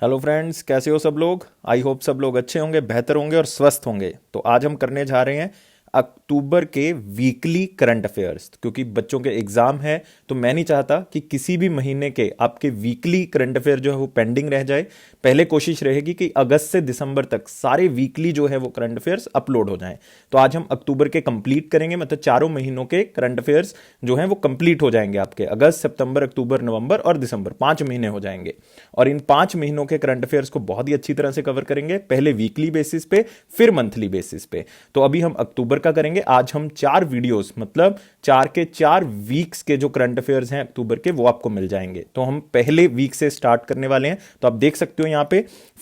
Hello friends, कैसे हो सब लोग। आई होप सब लोग अच्छे होंगे, बेहतर होंगे और स्वस्थ होंगे। तो आज हम करने जा रहे हैं अक्टूबर के वीकली करंट अफेयर्स, क्योंकि बच्चों के एग्जाम है। तो मैं नहीं चाहता कि किसी भी महीने के आपके वीकली करंट अफेयर जो है वो पेंडिंग रह जाए। पहले कोशिश रहेगी कि अगस्त से दिसंबर तक सारे वीकली जो है वो करंट अफेयर्स अपलोड हो जाएं। तो आज हम अक्टूबर के कंप्लीट करेंगे, मतलब चारों महीनों के करंट अफेयर्स जो हैं वो कंप्लीट हो जाएंगे। आपके अगस्त, सितंबर, अक्टूबर, नवंबर और दिसंबर 5 महीने हो जाएंगे। और इन 5 महीनों के करंट अफेयर्स को बहुत ही अच्छी तरह से कवर करेंगे, पहले वीकली बेसिस पे, फिर मंथली बेसिस पे। तो अभी हम अक्टूबर का करेंगे। आज हम 4 वीडियोस, मतलब 4 के 4 वीक्स के जो करंट अफेयर्स हैं अक्टूबर के, वो आपको मिल जाएंगे। तो हम पहले वीक से स्टार्ट करने वाले हैं। तो आप देख सकते हो यहां पे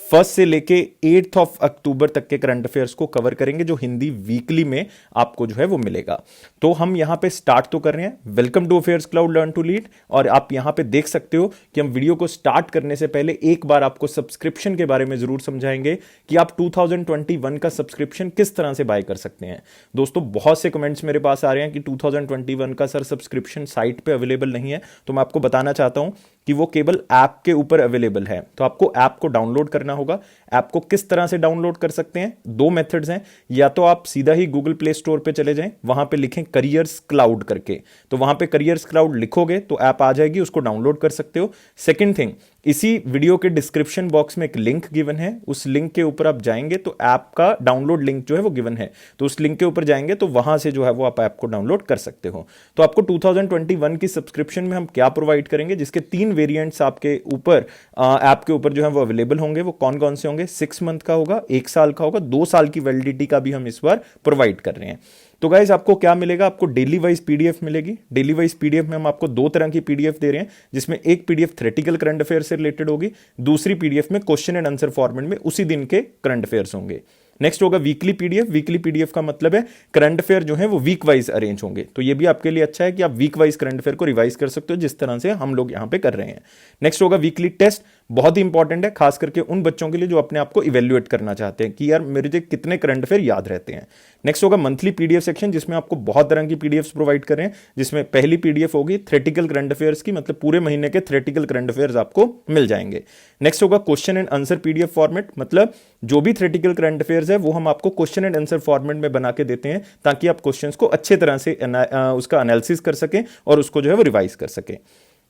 1 से लेके 8 अक्टूबर तक के करंट अफेयर्स को कवर करेंगे, जो हिंदी वीकली में आपको जो है वो मिलेगा। तो हम यहां पे स्टार्ट तो कर रहे हैं। Welcome to affairs cloud learn to lead. और आप यहां पे देख सकते हो कि हम वीडियो को स्टार्ट करने से पहले एक बार आपको सब्सक्रिप्शन के बारे में जरूर समझाएंगे कि आप 2021 का सब्सक्रिप्शन किस तरह से बाय कर सकते हैं। दोस्तों, बहुत से कमेंट्स मेरे पास आ रहे हैं कि 2021 का सर सब्सक्रिप्शन साइट पे अवेलेबल नहीं है। तो मैं आपको बताना चाहता हूं कि वो केवल ऐप के ऊपर अवेलेबल है। तो आपको ऐप को डाउनलोड करना होगा। ऐप को किस तरह से डाउनलोड कर सकते हैं? 2 मेथड्स हैं। या तो आप सीधा ही गूगल प्ले स्टोर पे चले जाएं, वहां पे लिखें करियर्स क्लाउड करके। तो वहां पे करियर्स क्लाउड लिखोगे तो ऐप आ जाएगी, उसको डाउनलोड कर सकते हो। सेकंड थिंग, इसी वीडियो के डिस्क्रिप्शन बॉक्स में एक लिंक गिवन है। उस लिंक के ऊपर आप जाएंगे तो ऐप का डाउनलोड लिंक जो है वो गिवन है। तो उस लिंक के ऊपर जाएंगे तो वहां से जो है वो आप ऐप को डाउनलोड कर सकते हो। तो आपको 2021 की सब्सक्रिप्शन में हम क्या प्रोवाइड करेंगे, जिसके 3 वेरिएंट्स आपके ऊपर ऐप के ऊपर जो है वो अवेलेबल होंगे। वो कौन कौन से होंगे? 6 मंथ का होगा, 1 साल का होगा, 2 साल की वैलिडिटी का भी हम इस बार प्रोवाइड कर रहे हैं। तो गाइज, आपको क्या मिलेगा? आपको डेली वाइज पीडीएफ मिलेगी। डेली वाइज पीडीएफ में हम आपको 2 तरह की पीडीएफ दे रहे हैं, जिसमें एक पीडीएफ थ्योरेटिकल करंट अफेयर से रिलेटेड होगी, दूसरी पीडीएफ में क्वेश्चन एंड आंसर फॉर्मेट में उसी दिन के करंट अफेयर्स होंगे। नेक्स्ट होगा वीकली पीडीएफ। वीकली पीडीएफ का मतलब है करंट अफेयर जो है वो वीक वाइज अरेंज होंगे। तो ये भी आपके लिए अच्छा है कि आप वीक वाइज करंट अफेयर को रिवाइज कर सकते हो, जिस तरह से हम लोग यहां पे कर रहे हैं। नेक्स्ट होगा वीकली टेस्ट। बहुत ही इंपॉर्टेंट है, खास करके उन बच्चों के लिए जो अपने आप को इवेल्युएट करना चाहते हैं कि यार मेरे जो कितने करंट अफेयर याद रहते हैं। नेक्स्ट होगा मंथली पीडीएफ सेक्शन, जिसमें आपको बहुत तरह की पीडीएफ प्रोवाइड कर रहे हैं। जिसमें पहली पीडीएफ होगी थ्योरेटिकल करंट अफेयर्स की, मतलब पूरे महीने के थ्योरेटिकल करंट अफेयर्स आपको मिल जाएंगे। नेक्स्ट होगा question and answer PDF format, मतलब जो भी थ्योरेटिकल करंट अफेयर्स है वो हम आपको क्वेश्चन एंड आंसर फॉर्मेट में बना के देते हैं, ताकि आप क्वेश्चंस को अच्छे तरह से उसका एनालिसिस कर सकें और उसको जो है वो रिवाइज कर सकें।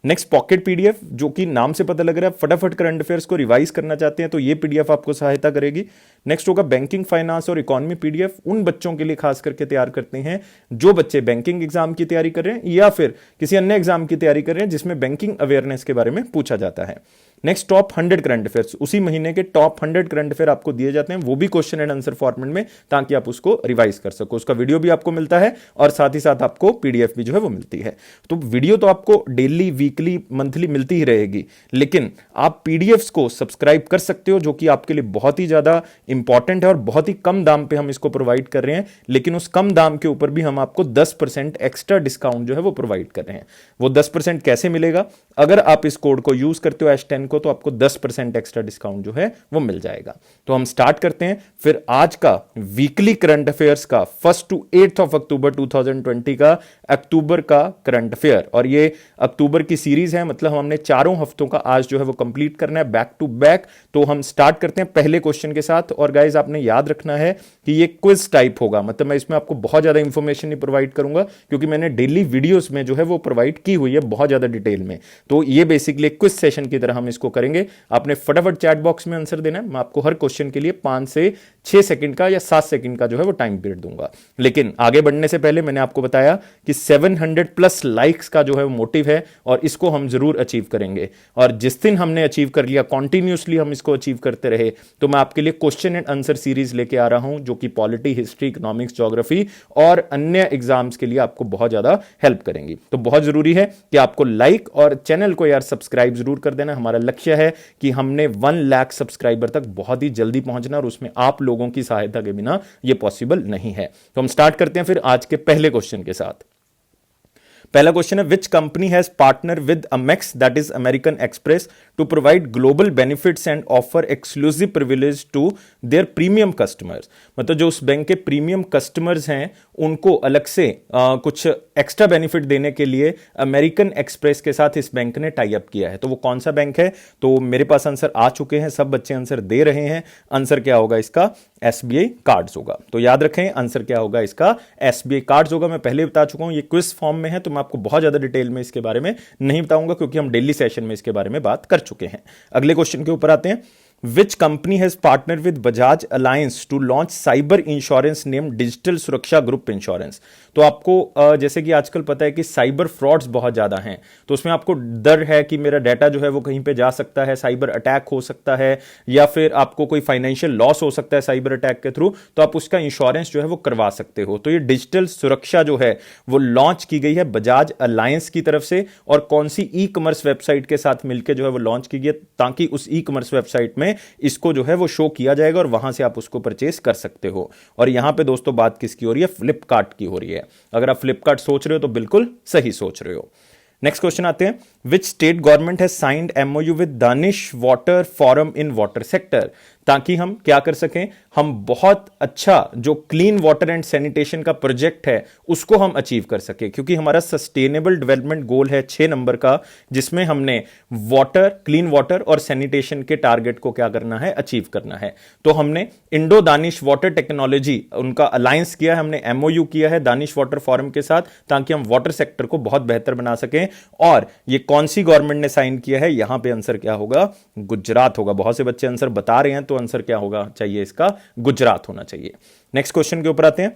नेक्स्ट पॉकेट पीडीएफ, जो कि नाम से पता लग रहा है फटाफट करंट अफेयर्स को रिवाइज करना चाहते हैं, तो ये पीडीएफ आपको सहायता करेगी। नेक्स्ट होगा बैंकिंग, फाइनेंस और इकोनॉमी पीडीएफ। उन बच्चों के लिए खास करके तैयार करते हैं जो बच्चे बैंकिंग एग्जाम की तैयारी कर रहे हैं या फिर किसी अन्य एग्जाम की तैयारी कर रहे हैं जिसमें बैंकिंग अवेयरनेस के बारे में पूछा जाता है। नेक्स्ट टॉप 100 करंट अफेयर्स, उसी महीने के टॉप 100 करंट अफेयर आपको दिए जाते हैं, वो भी क्वेश्चन एंड आंसर फॉर्मेट में, ताकि आप उसको रिवाइज कर सको। उसका वीडियो भी आपको मिलता है और साथ ही साथ आपको पीडीएफ भी जो है वो मिलती है। तो वीडियो तो आपको डेली, वीकली, मंथली मिलती ही रहेगी, लेकिन आप पीडीएफ्स को सब्सक्राइब कर सकते हो, जो कि आपके लिए बहुत ही ज्यादा इंपॉर्टेंट है और बहुत ही कम दाम पे हम इसको प्रोवाइड कर रहे हैं। लेकिन उस कम दाम के ऊपर भी हम आपको 10% एक्स्ट्रा डिस्काउंट जो है वो प्रोवाइड कर रहे हैं। वो 10% कैसे मिलेगा? अगर आप इस कोड को यूज करते हो H10 को, तो आपको 10% एक्स्ट्रा डिस्काउंट जो है वो मिल जाएगा। तो हम स्टार्ट करते हैं फिर आज का वीकली करंट अफेयर्स का 1 to 8 ऑफ अक्टूबर 2020 का अक्टूबर का करंट अफेयर। और ये अक्टूबर की सीरीज है, मतलब हमने चारों हफ्तों का आज जो है वो कंप्लीट करना है, बैक टू बैक। तो हम स्टार्ट करते हैं पहले क्वेश्चन के साथ। और गाइज, आपने याद रखना है कि ये क्विज टाइप होगा, मतलब मैं इसमें आपको बहुत ज्यादा इंफॉर्मेशन नहीं प्रोवाइड करूंगा, क्योंकि मैंने डेली वीडियोस में जो है वो प्रोवाइड की हुई है बहुत ज्यादा डिटेल में। तो ये बेसिकली क्विज सेशन की तरह हम इसको करेंगे। आपने फटाफट चैट बॉक्स में आंसर देना है। मैं आपको हर क्वेश्चन के लिए 5 से 6 सेकंड का या 7 सेकंड का जो है वो टाइम पीरियड दूंगा। लेकिन आगे बढ़ने से पहले मैंने आपको बताया कि 700+ लाइक्स का जो है वो मोटिव है, और इसको हम जरूर अचीव करेंगे। और जिस दिन हमने अचीव कर लिया, कॉन्टिन्यूसली हम इसको अचीव करते रहे, तो मैं आपके लिए क्वेश्चन एंड आंसर सीरीज लेके आ रहा हूं, जो कि पॉलिटी, हिस्ट्री, इकोनॉमिक्स, ज्योग्राफी और अन्य एग्जाम्स के लिए आपको बहुत ज्यादा हेल्प करेंगी। तो बहुत जरूरी है कि आपको लाइक और चैनल को यार सब्सक्राइब जरूर कर देना। हमारा लक्ष्य है कि हमने 1 लाख सब्सक्राइबर तक बहुत ही जल्दी पहुंचना, और उसमें आप लोगों की सहायता के बिना यह पॉसिबल नहीं है। तो हम स्टार्ट करते हैं फिर आज के पहले क्वेश्चन के साथ। पहला क्वेश्चन है, which company has partner with Amex that is American Express to provide global benefits and offer exclusive privilege to their premium customers. मतलब जो उस बैंक के प्रीमियम कस्टमर्स हैं उनको अलग से कुछ एक्स्ट्रा बेनिफिट देने के लिए अमेरिकन एक्सप्रेस के साथ इस बैंक ने टाई अप किया है। तो वो कौन सा बैंक है? तो मेरे पास आंसर आ चुके हैं, सब बच्चे आंसर दे रहे हैं। आंसर क्या होगा इसका? एसबीआई कार्ड्स होगा। तो याद रखें आंसर क्या होगा इसका? एसबीआई कार्ड्स होगा। मैं पहले बता चुका हूं, ये क्विज फॉर्म में है तो मैं आपको बहुत ज्यादा डिटेल में इसके बारे में नहीं बताऊंगा क्योंकि हम डेली सेशन में इसके बारे में बात कर चुके हैं। अगले क्वेश्चन के ऊपर आते हैं। Which company has partnered with Bajaj Alliance to launch cyber insurance named digital सुरक्षा ग्रुप इंश्योरेंस? तो आपको जैसे कि आजकल पता है कि साइबर फ्रॉड्स बहुत ज्यादा हैं, तो उसमें आपको डर है कि मेरा डाटा जो है वो कहीं पे जा सकता है, साइबर अटैक हो सकता है, या फिर आपको कोई फाइनेंशियल लॉस हो सकता है साइबर अटैक के थ्रू, तो आप उसका इंश्योरेंस जो है वो करवा सकते हो। तो ये डिजिटल सुरक्षा जो है वो लॉन्च की गई है बजाज अलायंस की तरफ से, और कौन सी ई कॉमर्स वेबसाइट के साथ मिलकर जो है वो लॉन्च की गई, ताकि उस ई कॉमर्स वेबसाइट में इसको जो है वो शो किया जाएगा और वहां से आप उसको परचेस कर सकते हो। और यहां पे दोस्तों बात किसकी हो रही है? फ्लिपकार्ट की हो रही है। अगर आप फ्लिपकार्ट सोच रहे हो तो बिल्कुल सही सोच रहे हो। नेक्स्ट क्वेश्चन आते हैं, विच state government has signed MOU with Danish water forum in water sector? ताकि हम क्या कर सकें, हम बहुत अच्छा जो क्लीन वाटर एंड सैनिटेशन का प्रोजेक्ट है उसको हम अचीव कर सके, क्योंकि हमारा सस्टेनेबल डेवलपमेंट गोल है 6 नंबर का, जिसमें हमने वाटर, क्लीन वाटर और सैनिटेशन के टारगेट को क्या करना है? अचीव करना है। तो हमने इंडो दानिश वाटर टेक्नोलॉजी उनका अलायंस किया है, हमने एमओयू किया है दानिश वाटर फोरम के साथ, ताकि हम वाटर सेक्टर को बहुत बेहतर बना सकें। और ये कौन सी गवर्नमेंट ने साइन किया है? यहां पे आंसर क्या होगा? गुजरात होगा। बहुत से बच्चे आंसर बता रहे हैं, तो आंसर क्या होगा चाहिए इसका? गुजरात होना चाहिए। नेक्स्ट क्वेश्चन के ऊपर आते हैं,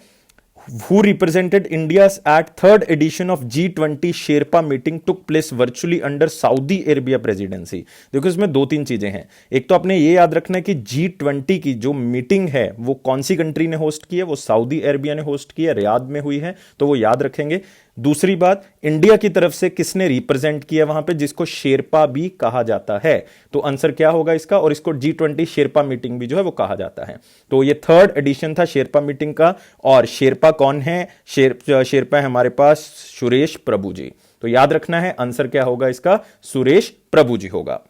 who represented India's at third edition of G20 Sherpa meeting took place virtually under Saudi Arabia presidency? देखो इसमें 2-3 चीजें हैं। एक तो आपने ये याद रखना है कि G20 की जो मीटिंग है वो कौन सी कंट्री ने होस्ट की है? वो सऊदी अरेबिया ने होस्ट की है, रियाद में हुई है, तो वो याद रखेंगे। दूसरी बात, इंडिया की तरफ से किसने रिप्रेजेंट किया वहां पे, जिसको शेरपा भी कहा जाता है? तो आंसर क्या होगा इसका? और इसको G20 शेरपा मीटिंग भी जो है वो कहा जाता है। तो ये थर्ड एडिशन था शेरपा मीटिंग का। और शेरपा कौन है? शेरपा है हमारे पास सुरेश प्रभु जी। तो याद रखना है आंसर क्या होगा इसका? सुरेश प्रभु जी होगा।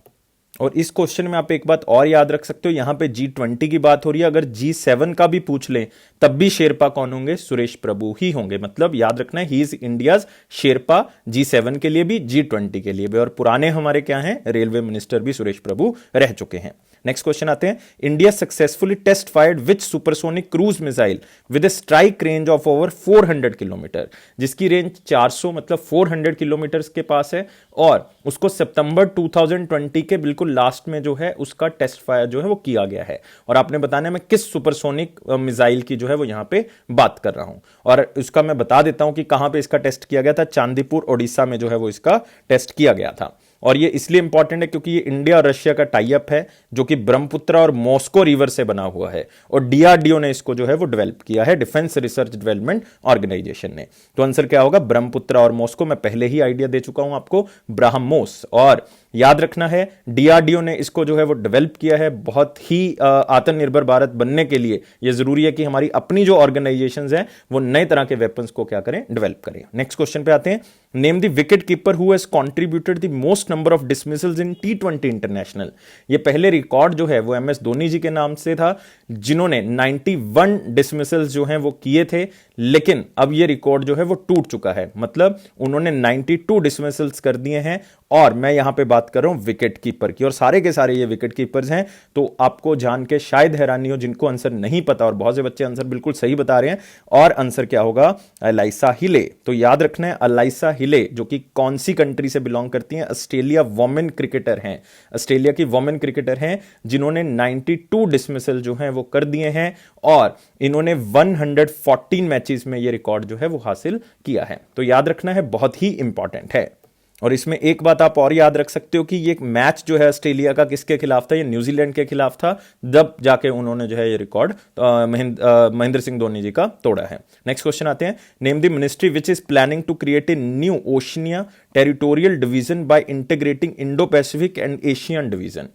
और इस क्वेश्चन में आप एक बात और याद रख सकते हो, यहां पे G20 की बात हो रही है, अगर G7 का भी पूछ लें तब भी शेरपा कौन होंगे? सुरेश प्रभु ही होंगे। मतलब याद रखना है he is India's Sherpa, G7 के लिए भी, G20 के लिए भी। और पुराने हमारे क्या हैं? रेलवे मिनिस्टर भी सुरेश प्रभु रह चुके हैं। नेक्स्ट क्वेश्चन आते हैं, India successfully test fired which supersonic cruise missile with a strike range of over 400 kilometre? जिसकी रेंज 400 मतलब 400 किलोमीटर के पास है, और उसको सितंबर 2020 के बिल्कुल लास्ट में जो है उसका टेस्ट फायर जो है वो किया गया है। और आपने बताना है मैं किस सुपरसोनिक मिसाइल की जो है वो यहां पे बात कर रहा हूं, और उसका मैं बता देता हूं कि कहां पे इसका टेस्ट किया गया था। चांदीपुर ओडिशा में जो है वो इसका टेस्ट किया गया था। और ये इसलिए इंपॉर्टेंट है क्योंकि ये इंडिया और रशिया का टाई अप है, जो कि ब्रह्मपुत्र और मॉस्को रिवर से बना हुआ है, और डीआरडीओ ने इसको जो है वो डेवलप किया है, डिफेंस रिसर्च डेवलपमेंट ऑर्गेनाइजेशन ने। तो आंसर क्या होगा? ब्रह्मपुत्र और मॉस्को। मैं पहले ही आइडिया दे चुका हूं आपको, ब्राह्मोस। और याद रखना है डीआरडीओ ने इसको जो है वो डेवलप किया है बहुत ही आत्मनिर्भर भारत बनने के लिए। यह जरूरी है कि हमारी अपनी जो ऑर्गेनाइजेशंस हैं वो नए तरह के वेपन्स को क्या करें? डेवलप करें। नेक्स्ट क्वेश्चन पे आते हैं, name the wicket keeper who has contributed the most number of dismissals in T20 international. ये पहले रिकॉर्ड जो है वो एमएस धोनी जी के नाम से था, जिन्होंने 91 डिसमिसल्स जो हैं वो किए थे, लेकिन अब ये रिकॉर्ड जो है वो टूट चुका है। मतलब उन्होंने 92 डिसमिसल्स कर दिए हैं, और मैं यहां पे बात कर रहा हूं विकेट कीपर की, और सारे के सारे ये विकेट कीपर्स हैं। तो आपको जान के शायद हैरानी हो जिनको आंसर नहीं पता, और बहुत से बच्चे आंसर बिल्कुल सही बता रहे हैं। और आंसर क्या होगा? अलाइसा हिले। तो याद रखना है अलाइसा हिले जो कि कौन सी कंट्री से बिलोंग करती हैं? ऑस्ट्रेलिया वोमेन क्रिकेटर हैं, ऑस्ट्रेलिया की वोमेन क्रिकेटर हैं, जिन्होंने 92 डिसमिसल जो हैं वो कर दिए हैं, और इन्होंने 114 मैचेस में ये रिकॉर्ड जो है वो हासिल किया है। तो याद रखना है, बहुत ही इंपॉर्टेंट है। और इसमें एक बात आप और याद रख सकते हो कि ये मैच जो है ऑस्ट्रेलिया का किसके खिलाफ था? ये न्यूजीलैंड के खिलाफ था, जब जाके उन्होंने जो है ये रिकॉर्ड महेंद्र सिंह धोनी जी का तोड़ा है। नेक्स्ट क्वेश्चन आते हैं, name the ministry which is planning to create a new Oceania territorial division by integrating Indo Pacific and Asian division.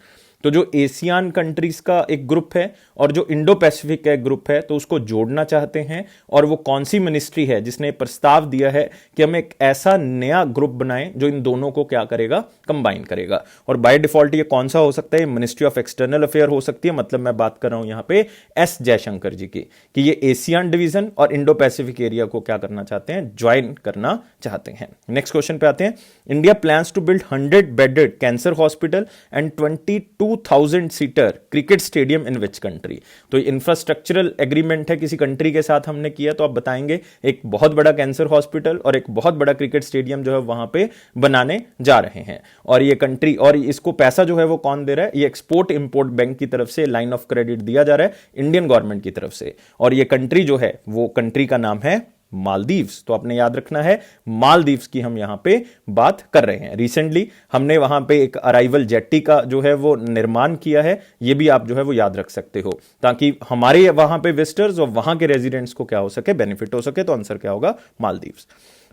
तो जो एशियान कंट्रीज का एक ग्रुप है और जो इंडो पैसिफिक का एक ग्रुप है, तो उसको जोड़ना चाहते हैं। और वो कौन सी मिनिस्ट्री है जिसने प्रस्ताव दिया है कि हम एक ऐसा नया ग्रुप बनाएं जो इन दोनों को क्या करेगा, कंबाइन करेगा। और बाय डिफॉल्ट ये कौन सा हो सकता है, मिनिस्ट्री ऑफ एक्सटर्नल अफेयर हो सकती है, मतलब मैं बात कर रहा हूं यहां पे एस जयशंकर जी की, कि ये एशियन डिवीजन और इंडो पैसिफिक एरिया को क्या करना चाहते हैं, ज्वाइन करना चाहते हैं। नेक्स्ट क्वेश्चन पे आते हैं। India plans to build 100 bedded cancer hospital and 22,000 seater cricket stadium in which country. तो इंफ्रास्ट्रक्चरल एग्रीमेंट है किसी कंट्री के साथ हमने किया, तो आप बताएंगे एक बहुत बड़ा कैंसर हॉस्पिटल और एक बहुत बड़ा क्रिकेट स्टेडियम जो है वहां पे बनाने जा रहे हैं। और ये कंट्री, और इसको पैसा जो है वो कौन दे रहा है, ये एक्सपोर्ट इंपोर्ट बैंक की तरफ से लाइन ऑफ क्रेडिट दिया जा रहा है इंडियन गवर्नमेंट की तरफ से। और ये कंट्री जो है वो कंट्री का नाम है मालदीव्स। तो आपने याद रखना है मालदीव्स की हम यहां पे बात कर रहे हैं। रिसेंटली हमने वहां पे एक अराइवल जेट्टी का जो है वो निर्माण किया है, ये भी आप जो है वो याद रख सकते हो, ताकि हमारे वहां पे विजिटर्स और वहां के रेजिडेंट्स को क्या हो सके, बेनिफिट हो सके। तो आंसर क्या होगा, मालदीव्स।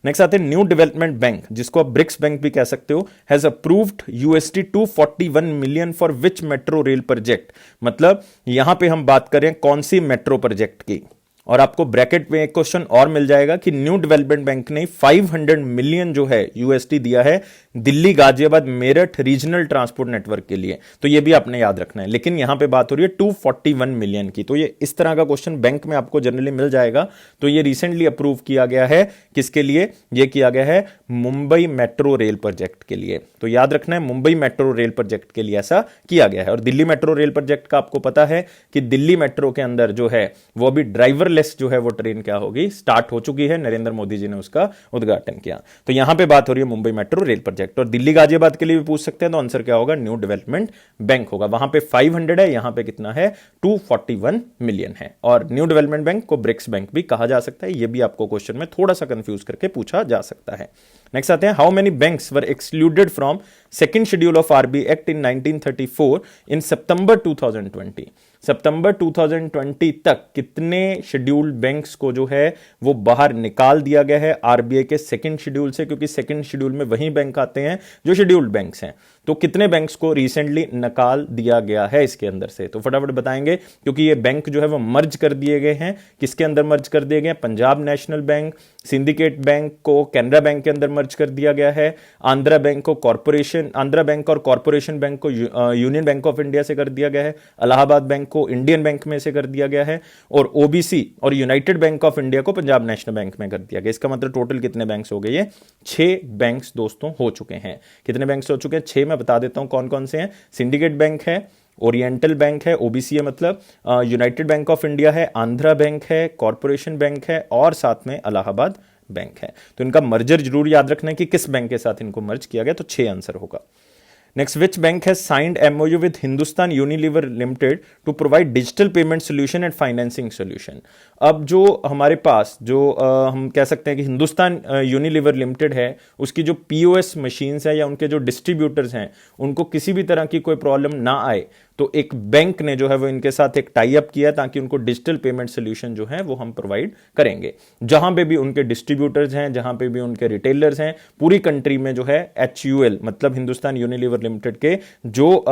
नेक्स्ट आते हैं न्यू डेवलपमेंट बैंक, जिसको आप ब्रिक्स बैंक भी कह सकते हो, has approved $241 million for which metro rail project. मतलब यहां पे हम बात करें कौन सी मेट्रो प्रोजेक्ट की। और आपको ब्रैकेट में एक क्वेश्चन और मिल जाएगा कि न्यू डेवलपमेंट बैंक ने 500 मिलियन जो है यूएसडी दिया है Delhi Ghaziabad Meerut regional transport network के लिए। तो ये भी आपने याद रखना है, लेकिन यहां पे बात हो रही है 241 मिलियन की। तो ये इस तरह का क्वेश्चन बैंक में आपको जनरली मिल जाएगा। तो ये रिसेंटली अप्रूव किया गया है, किसके लिए, ये किया गया है मुंबई मेट्रो रेल प्रोजेक्ट के लिए। तो याद रखना है मुंबई मेट्रो रेल प्रोजेक्ट के लिए ऐसा किया गया है। और दिल्ली मेट्रो रेल प्रोजेक्ट का आपको पता है कि दिल्ली मेट्रो के अंदर जो है वो अभी ड्राइवर जो है वो ट्रेन क्या होगी, स्टार्ट हो चुकी है। नरेंद्र मोदी जी ने उसका उद्घाटन किया। तो यहां पे बात हो रही है मुंबई मेट्रो रेल प्रोजेक्ट। और दिल्ली गाजियाबाद के लिए भी पूछ सकते हैं, तो आंसर क्या होगा, न्यू डेवलपमेंट बैंक होगा। वहां पे 500 है, यहां पे कितना है, 241 मिलियन है। और न्यू डेवलपमेंट बैंक को ब्रिक्स बैंक भी कहा जा सकता है, यह भी आपको क्वेश्चन में थोड़ा सा कंफ्यूज करके पूछा जा सकता है। नेक्स्ट आते हैं, how many banks were excluded from second schedule of RBI act in 1934 इन सितंबर 2020। सितंबर 2020 तक कितने शेड्यूल्ड बैंक्स को जो है वो बाहर निकाल दिया गया है आरबीआई के सेकंड शेड्यूल से, क्योंकि सेकंड शेड्यूल में वही बैंक आते हैं जो शेड्यूल्ड बैंक्स हैं। तो कितने बैंक्स को रिसेंटली निकाल दिया गया है इसके अंदर से, तो फटाफट बताएंगे, क्योंकि ये बैंक जो है वो मर्ज कर दिए गए हैं। किसके अंदर मर्ज कर दिए गए हैं, Punjab national bank, syndicate bank को कैनरा बैंक के अंदर मर्ज कर दिया गया है, आंध्रा बैंक को कॉर्पोरेशन, आंध्रा बैंक और कॉर्पोरेशन बैंक को यूनियन बैंक ऑफ इंडिया से कर दिया गया है, इलाहाबाद बैंक को इंडियन बैंक में से कर दिया गया है, और ओबीसी और यूनाइटेड बैंक ऑफ इंडिया को पंजाब नेशनल बैंक में कर दिया गया। इसका मतलब टोटल कितने बैंक्स हो गए, ये 6 बैंक्स दोस्तों हो चुके हैं। कितने बैंक्स हो चुके हैं, 6। मैं बता देता हूं कौन कौन से हैं। सिंडिकेट बैंक है, ओरिएंटल बैंक है, ओबीसी है मतलब, यूनाइटेड बैंक ऑफ इंडिया है, आंध्रा बैंक है, कॉर्पोरेशन बैंक है, और साथ में इलाहाबाद बैंक है। तो इनका मर्जर जरूर याद रखना है कि किस बैंक के साथ इनको मर्ज किया गया, तो 6 आंसर होगा। Next, which bank has signed MOU with Hindustan Unilever limited to provide digital payment solution and financing solution. अब जो हमारे पास जो हम कह सकते हैं कि हिंदुस्तान यूनिलीवर लिमिटेड है, उसकी जो पीओएस मशीन्स है या उनके जो डिस्ट्रीब्यूटर्स हैं, उनको किसी भी तरह की कोई प्रॉब्लम ना आए, तो एक बैंक ने जो है वो इनके साथ एक टाई अप किया ताकि उनको डिजिटल पेमेंट सोल्यूशन जो है वो हम प्रोवाइड करेंगे। जहां पे भी उनके डिस्ट्रीब्यूटर्स हैं, जहां पे भी उनके रिटेलर्स हैं, पूरी कंट्री में जो है HUL मतलब हिंदुस्तान यूनिलीवर लिमिटेड के जो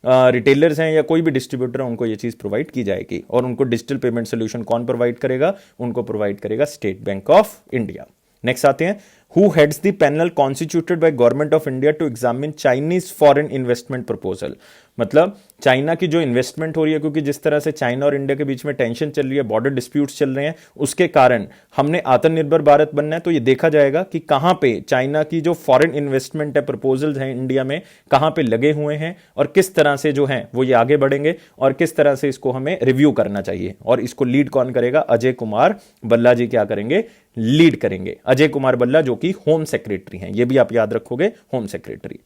रिटेलर्स हैं या कोई भी डिस्ट्रीब्यूटर है, उनको ये चीज प्रोवाइड की जाएगी। और उनको डिजिटल पेमेंट सोल्यूशन कौन प्रोवाइड करेगा, उनको प्रोवाइड करेगा state bank of India. Next आते हैं, who heads the panel constituted by government of India to examine Chinese foreign investment proposal। मतलब चाइना की जो इन्वेस्टमेंट हो रही है, क्योंकि जिस तरह से चाइना और इंडिया के बीच में टेंशन चल रही है, बॉर्डर डिस्प्यूट्स चल रहे हैं, उसके कारण हमने आत्मनिर्भर भारत बनना है। तो ये देखा जाएगा कि कहां पे चाइना की जो फॉरेन इन्वेस्टमेंट है, प्रपोजल्स हैं इंडिया में, कहां पे लगे हुए हैं और किस तरह से जो है वो ये आगे बढ़ेंगे और किस तरह से इसको हमें रिव्यू करना चाहिए। और इसको लीड कौन करेगा, अजय कुमार भल्ला जी क्या करेंगे, लीड करेंगे। अजय कुमार भल्ला जो कि होम सेक्रेटरी हैं, ये भी आप याद रखोगे, होम सेक्रेटरी।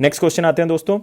नेक्स्ट क्वेश्चन आते हैं दोस्तों,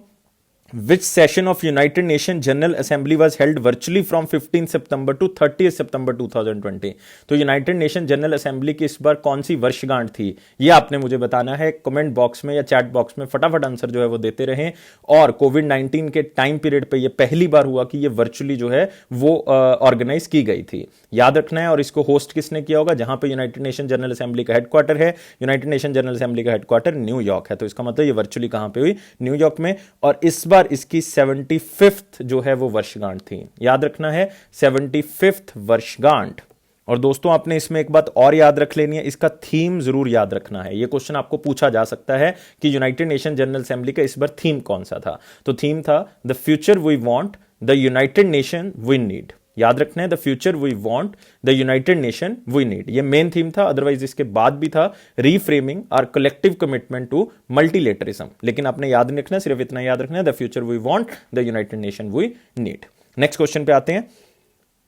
Which session of United Nations General Assembly was held virtually from 15 September to 30 September 2020। तो यूनाइटेड नेशन जनरल असेंबली की इस बार कौन सी वर्षगांठ थी, ये आपने मुझे बताना है कमेंट बॉक्स में या चैट बॉक्स में। फटाफट आंसर जो है वो देते रहें। और कोविड-19 के टाइम पीरियड पे ये पहली बार हुआ कि ये वर्चुअली जो है वो ऑर्गेनाइज की गई थी, याद रखना है। और इसको होस्ट किसने किया होगा, जहां पे यूनाइटेड नेशन जनरल असेंबली का हेडक्वार्टर है। यूनाइटेड नेशन जनरल असेंबली का हेडक्वार्टर न्यूयॉर्क है, तो इसका मतलब ये वर्चुअली कहां पे हुई, न्यूयॉर्क में। और इस बार बार इसकी 75th जो है वो वर्षगांठ थी। याद रखना है 75th वर्षगांठ। और दोस्तों आपने इसमें एक बात और याद रख लेनी है, इसका थीम जरूर याद रखना है। ये क्वेश्चन आपको पूछा जा सकता है कि यूनाइटेड नेशन जनरल असेंबली का इस बार थीम कौन सा था। तो थीम था the future we want, the United Nation we need. याद रखना है the future we want, the United Nation we need. ये मेन थीम था। अदरवाइज इसके बाद भी था reframing our collective commitment to multilateralism. लेकिन आपने याद नहीं रखना, सिर्फ इतना याद रखना है the future we want, the United Nation we need. Next question पे आते हैं।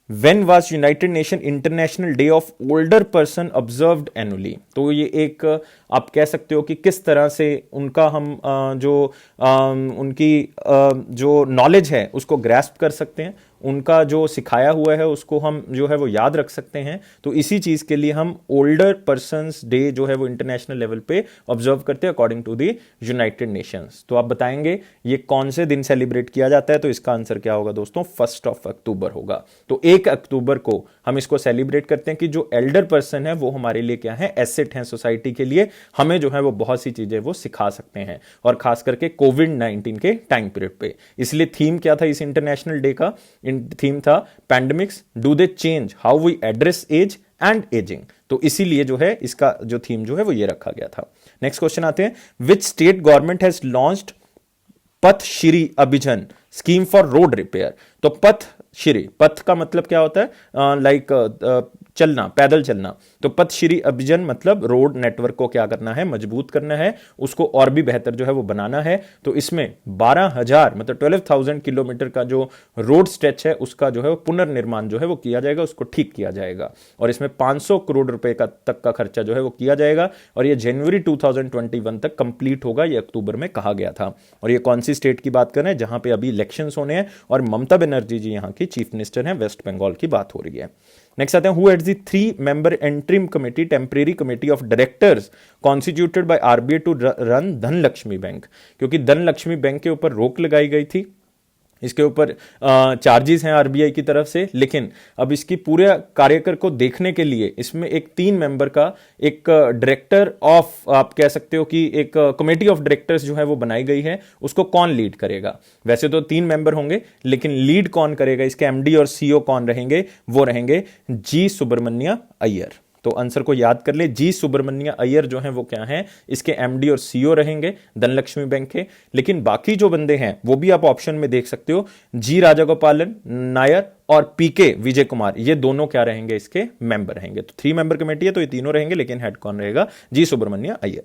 When was United Nation International Day of Older Person observed annually? तो ये एक आप कह सकते हो कि किस तरह से उनका हम उनकी जो नॉलेज है उसको ग्रैस्प कर सकते हैं, उनका जो सिखाया हुआ है उसको हम जो है वो याद रख सकते हैं। तो इसी चीज के लिए हम ओल्डर पर्संस डे जो है वो इंटरनेशनल लेवल पे ऑब्जर्व करते हैं according to the United Nations. तो आप बताएंगे ये कौन से दिन सेलिब्रेट किया जाता है, तो इसका आंसर क्या होगा दोस्तों, 1 अक्टूबर होगा। तो 1 अक्टूबर को हम इसको सेलिब्रेट करते हैं कि जो एल्डर पर्सन है वो हमारे लिए क्या है, एसेट है सोसाइटी के लिए। हमें जो है वो बहुत सी चीजें वो सिखा सकते हैं, और खास करके कोविड-19 के टाइम पीरियड पे। इसलिए थीम क्या था इस इंटरनेशनल डे का, थीम था pandemics do they change how we address age and ageing. तो इसीलिए जो है इसका जो थीम जो है वो ये रखा गया था। नेक्स्ट क्वेश्चन आते हैं। विच स्टेट गवर्नमेंट हैज लॉन्च्ड पथ श्री अभियान स्कीम फॉर रोड रिपेयर। तो पथ श्री, पथ का मतलब क्या होता है, लाइक चलना, पैदल चलना। तो पथ श्री अभियान मतलब रोड नेटवर्क को क्या करना है, मजबूत करना है, उसको और भी बेहतर जो है वो बनाना है। तो इसमें 12,000 मतलब 12,000 किलोमीटर का जो रोड स्ट्रेच है उसका जो है वो पुनर्निर्माण जो है वो किया जाएगा, उसको ठीक किया जाएगा। और इसमें 500 करोड़ रुपए का तक का खर्चा जो है वो किया जाएगा, और ये जनवरी 2021 तक कंप्लीट होगा, ये अक्टूबर में कहा गया था। और ये कौन सी स्टेट की बात कर रहे हैं, जहां पे अभी इलेक्शंस होने हैं और ममता बनर्जी जी यहाँ की चीफ मिनिस्टर हैं, वेस्ट बंगाल की बात हो रही है। नेक्स्ट आते हैं। Who heads the 3-member interim committee, temporary committee of directors constituted by RBI to run Dhanlaxmi bank. क्योंकि धनलक्ष्मी बैंक के ऊपर रोक लगाई गई थी, इसके ऊपर चार्जेस हैं आरबीआई की तरफ से, लेकिन अब इसकी पूरे कार्यकर को देखने के लिए इसमें एक 3 मेंबर का एक डायरेक्टर ऑफ, आप कह सकते हो कि एक कमेटी ऑफ डायरेक्टर्स जो है वो बनाई गई है। उसको कौन लीड करेगा, वैसे तो 3 मेंबर होंगे, लेकिन लीड कौन करेगा, इसके एमडी और सीईओ कौन रहेंगे, वो रहेंगे जी सुब्रमण्य अय्यर। तो आंसर को याद कर ले, जी सुब्रमण्य अय्यर जो हैं वो क्या हैं, इसके एमडी और सीईओ रहेंगे धनलक्ष्मी बैंक के। लेकिन बाकी जो बंदे हैं वो भी आप ऑप्शन में देख सकते हो, जी राजागोपालन नायर और पीके विजय कुमार, ये दोनों क्या रहेंगे, इसके मेंबर रहेंगे। तो 3-member कमेटी है तो ये तीनों रहेंगे, लेकिन हेड कौन रहेगा, G Subramania Iyer.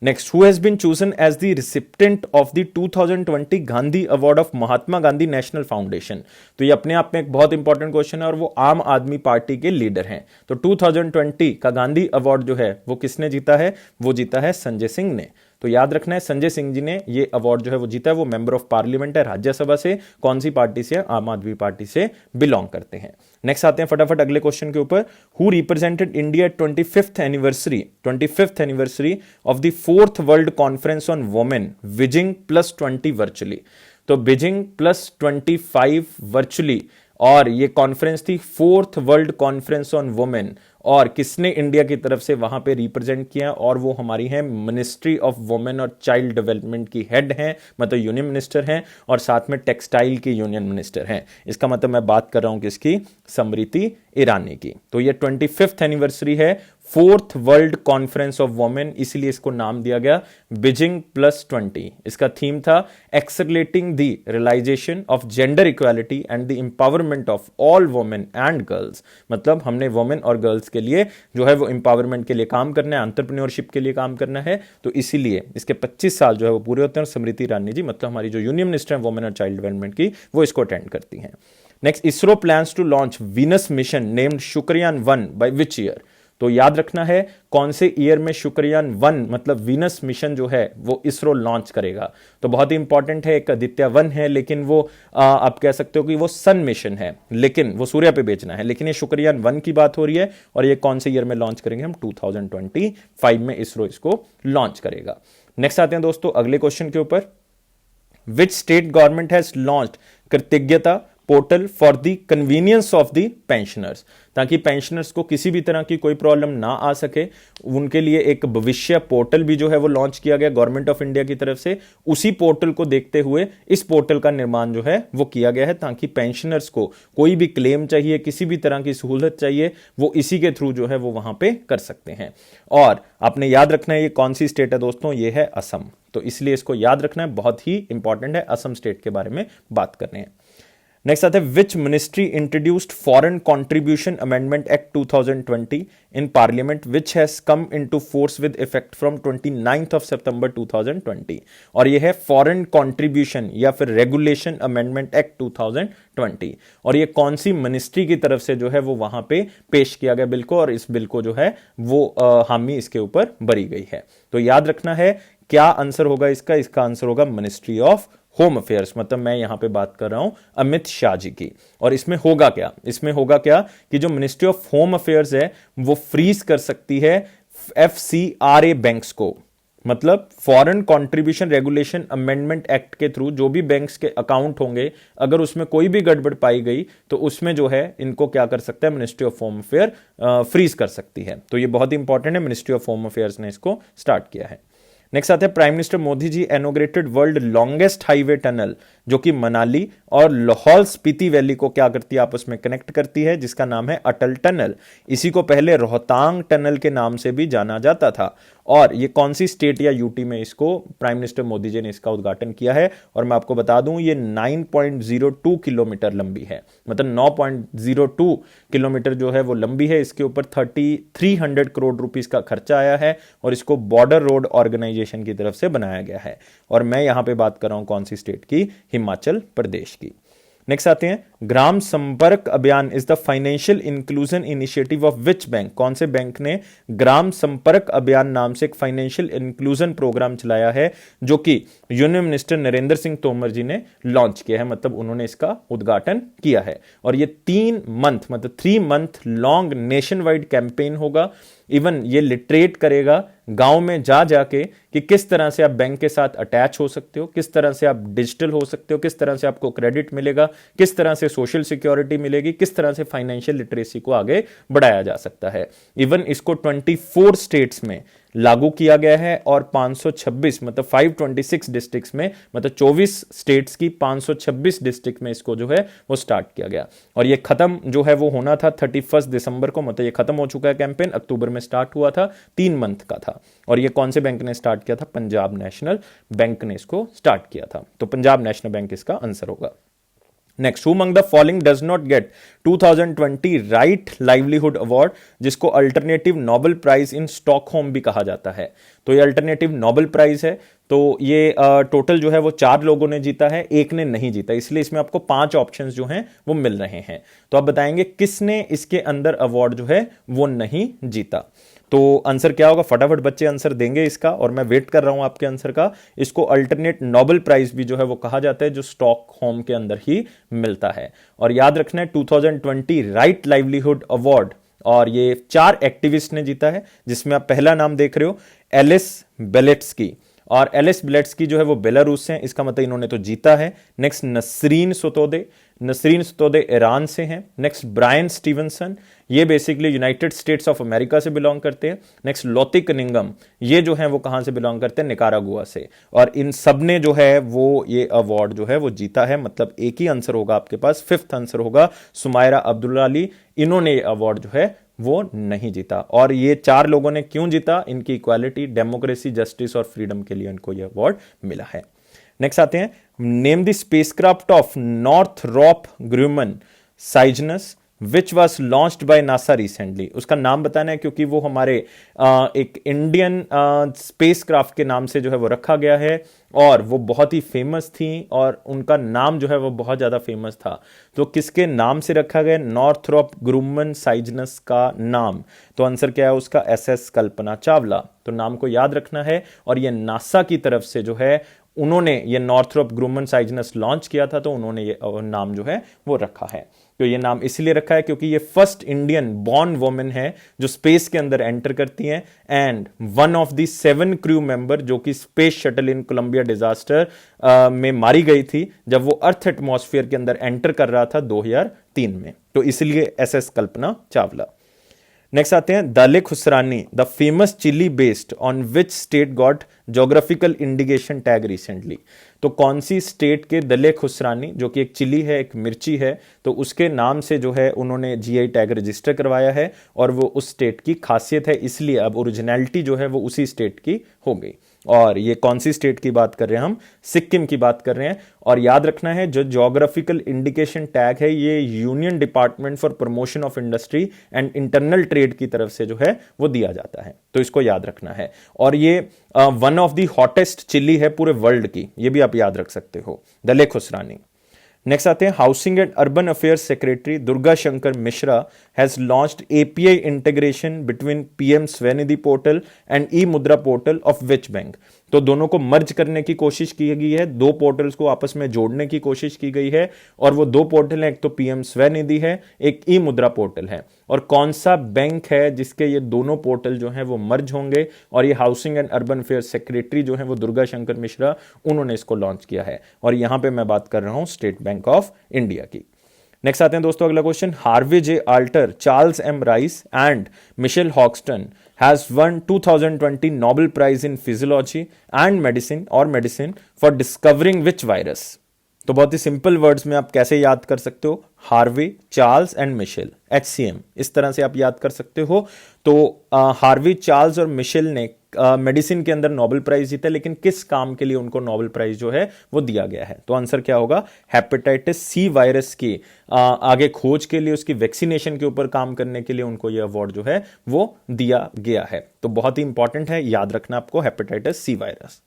Next, who has been chosen as the recipient of the 2020 Gandhi award of Mahatma Gandhi national foundation. तो ये अपने आप में एक बहुत इंपॉर्टेंट क्वेश्चन है, और वो आम आदमी पार्टी के लीडर हैं। तो 2020 का गांधी अवार्ड जो है वो किसने जीता है, वो जीता है संजय सिंह ने। तो याद रखना है संजय सिंह जी ने ये अवार्ड जो है वो जीता है। वो मेंबर ऑफ पार्लियामेंट है राज्यसभा से, कौन सी पार्टी से, आम आदमी पार्टी से बिलोंग करते हैं। नेक्स्ट आते हैं फटाफट अगले क्वेश्चन के ऊपर। Who represented India 25th anniversary of the 4th world conference on women Beijing +20 virtually. तो बीजिंग +25 वर्चुअली, और ये कॉन्फ्रेंस थी 4th world conference on women, और किसने इंडिया की तरफ से वहां पे रिप्रेजेंट किया, और वो हमारी हैं मिनिस्ट्री ऑफ वुमेन और चाइल्ड डेवलपमेंट की हेड हैं, मतलब यूनियन मिनिस्टर हैं, और साथ में टेक्सटाइल की यूनियन मिनिस्टर हैं। इसका मतलब मैं बात कर रहा हूं किसकी, स्मृति ईरानी की। तो ये 25th एनिवर्सरी है 4th world conference of women, इसलिए इसको नाम दिया गया बीजिंग +20। इसका थीम था accelerating the realization of gender equality and the empowerment of all women and girls. मतलब हमने वुमेन और गर्ल्स के लिए जो है वो एम्पावरमेंट के लिए काम करना है, एंटरप्रेन्योरशिप के लिए काम करना है। तो इसीलिए इसके 25 साल जो है वो पूरे होते हैं, और स्मृति ईरानी जी मतलब हमारी जो यूनियन मिनिस्टर है वुमेन और चाइल्ड डेवलपमेंट की, वो इसको अटेंड करती हैं। Next, ISRO plans to launch Venus mission named Shukrayaan 1 by which year. तो याद रखना है कौन से ईयर में शुक्रयान 1 मतलब वीनस मिशन जो है वो इसरो लॉन्च करेगा। तो बहुत ही इंपॉर्टेंट है, एक आदित्य 1 है, लेकिन वो आप कह सकते हो कि वो सन मिशन है, लेकिन वो सूर्य पे बेचना है, लेकिन ये शुक्रयान 1 की बात हो रही है। और ये कौन से ईयर में लॉन्च करेंगे हम, 2025 में इसरो इसको लॉन्च करेगा। नेक्स्ट आते हैं दोस्तों अगले क्वेश्चन के ऊपर। Which state government has launched Kritagyata portal for the convenience of the pensioners, ताकि पेंशनर्स को किसी भी तरह की कोई प्रॉब्लम ना आ सके, उनके लिए एक भविष्य पोर्टल भी जो है वो लॉन्च किया गया गवर्नमेंट ऑफ इंडिया की तरफ से। उसी पोर्टल को देखते हुए इस पोर्टल का निर्माण जो है वो किया गया है, ताकि पेंशनर्स को कोई भी क्लेम चाहिए, किसी भी तरह की सहूलत चाहिए, वो इसी के थ्रू जो है वो वहां पे कर सकते हैं। और आपने याद रखना है ये कौन सी स्टेट है दोस्तों, ये है असम, तो इसलिए इसको याद रखना है, बहुत ही इंपॉर्टेंट है, असम स्टेट के बारे में बात करने हैं। नेक्स्ट आता है, which ministry introduced foreign contribution amendment act 2020 in parliament which has come into force with effect from 29th of September 2020। और यह है फॉरेन कंट्रीब्यूशन या फिर रेगुलेशन अमेंडमेंट एक्ट 2020, और ये कौन सी मिनिस्ट्री की तरफ से जो है वो वहां पे पेश किया गया बिल को, और इस बिल को जो है वो हामी इसके ऊपर भरी गई है। तो याद रखना है क्या आंसर होगा इसका, इसका आंसर होगा मिनिस्ट्री ऑफ होम अफेयर्स, मतलब मैं यहां पे बात कर रहा हूं अमित शाह जी की। और इसमें होगा क्या, इसमें होगा क्या कि जो मिनिस्ट्री ऑफ होम अफेयर्स है वो फ्रीज कर सकती है FCRA बैंक्स को, मतलब foreign contribution regulation amendment act के थ्रू जो भी बैंक्स के अकाउंट होंगे, अगर उसमें कोई भी गड़बड़ पाई गई तो उसमें जो है इनको क्या कर सकता है, ministry of home affair freeze कर सकती है। तो ये बहुत इंपॉर्टेंट है, मिनिस्ट्री ऑफ होम अफेयर्स ने इसको स्टार्ट किया है। नेक्स्ट आते हैं, prime minister Modi ji inaugurated world longest highway tunnel, जो कि मनाली और लाहौल स्पीति वैली को क्या करती है, आपस में कनेक्ट करती है, जिसका नाम है अटल टनल। इसी को पहले रोहतांग टनल के नाम से भी जाना जाता था। और ये कौन सी स्टेट या यूटी में इसको प्राइम मिनिस्टर मोदी जी ने इसका उद्घाटन किया है, और मैं आपको बता दूं ये 9.02 किलोमीटर लंबी है, मतलब 9.02 किलोमीटर जो है वो लंबी है। इसके ऊपर 300 करोड़ रुपीस का खर्चा आया है, और इसको बॉर्डर रोड ऑर्गेनाइजेशन की तरफ से बनाया गया है। और मैं यहां पे बात कर रहा हूं कौन सी स्टेट की, हिमाचल प्रदेश की। नेक्स्ट आते हैं, ग्राम संपर्क अभियान is the financial inclusion initiative of which bank, कौन से बैंक ने ग्राम संपर्क अभियान नाम से एक फाइनेंशियल इंक्लूजन प्रोग्राम चलाया है, जो कि यूनियन मिनिस्टर नरेंद्र सिंह तोमर जी ने लॉन्च किया है, मतलब उन्होंने इसका उद्घाटन किया है। और ये 3 मंथ मतलब 3 month long nation wide campaign होगा। इवन ये लिटरेट करेगा गांव में जा जाके कि किस तरह से आप बैंक के साथ अटैच हो सकते हो, किस तरह से आप डिजिटल हो सकते हो, किस तरह से आपको क्रेडिट मिलेगा, किस तरह से सोशल सिक्योरिटी मिलेगी, किस तरह से फाइनेंशियल लिटरेसी को आगे बढ़ाया जा सकता है। इवन इसको 24 स्टेट्स में लागू किया गया है, और 526 मतलब 526 डिस्ट्रिक्ट्स में, मतलब 24 स्टेट्स की 526 डिस्ट्रिक्ट में इसको जो है वो स्टार्ट किया गया। और ये खत्म जो है वो होना था 31 दिसंबर को, मतलब ये खत्म हो चुका है कैंपेन, अक्टूबर में स्टार्ट हुआ था, 3 मंथ का था। और ये कौन से बैंक ने स्टार्ट किया था, पंजाब नेशनल बैंक ने इसको स्टार्ट किया था। तो पंजाब नेशनल बैंक इसका आंसर होगा। Next, who among the following does not get 2020 right livelihood award, जिसको alternative Nobel prize in Stockholm भी कहा जाता है। तो ये अल्टरनेटिव नोबेल प्राइज है, तो ये टोटल जो है वो 4 लोगों ने जीता है, एक ने नहीं जीता, इसलिए इसमें आपको 5 ऑप्शंस जो हैं वो मिल रहे हैं। तो आप बताएंगे किसने इसके अंदर अवार्ड जो है वो नहीं जीता। तो आंसर क्या होगा, फटाफट बच्चे आंसर देंगे इसका, और मैं वेट कर रहा हूं आपके आंसर का। इसको अल्टरनेट नोबेल प्राइज भी जो है वो कहा जाता है, जो स्टॉकहोम के अंदर ही मिलता है। और याद रखना है 2020 राइट लाइवलीहुड अवार्ड, और ये 4 एक्टिविस्ट ने जीता है, जिसमें आप पहला नाम देख रहे हो एलिस बेलेट्स्की, और एलिस बेलेट्स्की जो है वो बेलारूस से हैं, इसका मतलब इन्होंने तो जीता है। नेक्स्ट नसरीन सोतोदे ईरान से हैं। नेक्स्ट ब्रायन स्टीवनसन, ये basically United states of America से बिलोंग करते हैं। नेक्स्ट लोती कनिंगम, ये जो है वो कहां से बिलोंग करते हैं, निकारागुआ से। और इन सब ने जो है वो ये अवार्ड जो है वो जीता है, मतलब एक ही आंसर होगा आपके पास, 5th आंसर होगा सुमायरा अब्दुल्ला अली, इन्होंने ये अवार्ड जो है वो नहीं जीता। और ये 4 लोगों ने क्यों जीता, इनकी इक्वालिटी, डेमोक्रेसी, जस्टिस और फ्रीडम के लिए इनको यह अवार्ड मिला है। नेक्स्ट आते हैं, name the spacecraft of Northrop Grumman Cygnus which was launched by NASA recently. उसका नाम बताना है, क्योंकि वो हमारे एक इंडियन स्पेसक्राफ्ट के नाम से जो है वो रखा गया है, और वो बहुत ही फेमस थी, और उनका नाम जो है वो बहुत ज्यादा फेमस था। तो किसके नाम से रखा गया, नॉर्थरॉप ग्रूमन साइजनस का नाम। तो आंसर क्या है उसका, SS कल्पना चावला। तो नाम को याद रखना है, और ये नासा की तरफ से जो है उन्होंने ये नॉर्थरोप ग्रूमन साइजनस लॉन्च किया था, तो उन्होंने ये नाम जो है वो रखा है। तो ये नाम इसलिए रखा है क्योंकि ये फर्स्ट इंडियन बॉर्न वुमेन है जो स्पेस के अंदर एंटर करती हैं, and one of the 7 crew member जो कि स्पेस शटल इन कोलंबिया डिजास्टर में मारी गई थी जब वो अर्थ एटमॉस्फेयर के अंदर एंटर कर रहा था 2003 में। तो इसलिए SS कल्पना चावला। नेक्स्ट आते हैं Dalle Khursani, the famous chilli based on which state got geographical indication tag recently. तो कौन सी स्टेट के दले खुसरानी, जो कि एक चिली है, एक मिर्ची है, तो उसके नाम से जो है उन्होंने GI टैग रजिस्टर करवाया है, और वो उस स्टेट की खासियत है, इसलिए अब ओरिजिनलिटी जो है वो उसी स्टेट की हो गई। और ये कौन सी स्टेट की बात कर रहे हैं हम? सिक्किम की बात कर रहे हैं। और याद रखना है जो जोग्राफिकल इंडिकेशन टैग है ये union department for promotion of industry and internal trade की तरफ से जो है वो दिया जाता है, तो इसको याद रखना है। और ये one of the hottest chilli है पूरे वर्ल्ड की, ये भी आप याद रख सकते हो, दले खुसरानी। नेक्स्ट आते हैं housing and urban affairs secretary Durga Shankar Mishra has launched API integration between PM Svanidhi portal and E-मुद्रा पोर्टल ऑफ विच बैंक। तो दोनों को मर्ज करने की कोशिश की गई है, दो पोर्टल्स को आपस में जोड़ने की कोशिश की गई है, और वो दो पोर्टल हैं, एक तो PM स्वनिधि है, एक E-मुद्रा पोर्टल है। और कौन सा बैंक है जिसके ये दोनों पोर्टल जो हैं वो मर्ज होंगे, और ये housing and urban affairs secretary जो है वो दुर्गा शंकर मिश्रा, उन्होंने इसको लॉन्च किया है। और यहां पे मैं बात कर रहा हूं स्टेट बैंक ऑफ इंडिया की। नेक्स्ट आते हैं दोस्तों अगला question, Harvey J Alter, Charles M Rice and Michael Houghton has won 2020 Nobel prize in physiology and medicine for discovering which virus. तो बहुत ही सिंपल वर्ड्स में आप कैसे याद कर सकते हो, Harvey, Charles and Michel, HCM, इस तरह से आप याद कर सकते हो। तो हार्वे, चार्ल्स और मिशेल ने मेडिसिन के अंदर नोबेल प्राइज जीता, लेकिन किस काम के लिए उनको नोबेल प्राइज जो है वो दिया गया है? तो आंसर क्या होगा? हेपेटाइटिस C वायरस की आगे खोज के लिए, उसकी वैक्सीनेशन के ऊपर काम करने के लिए उनको ये अवार्ड जो है वो दिया गया है। तो बहुत ही इंपॉर्टेंट है, याद रखना आपको hepatitis C virus.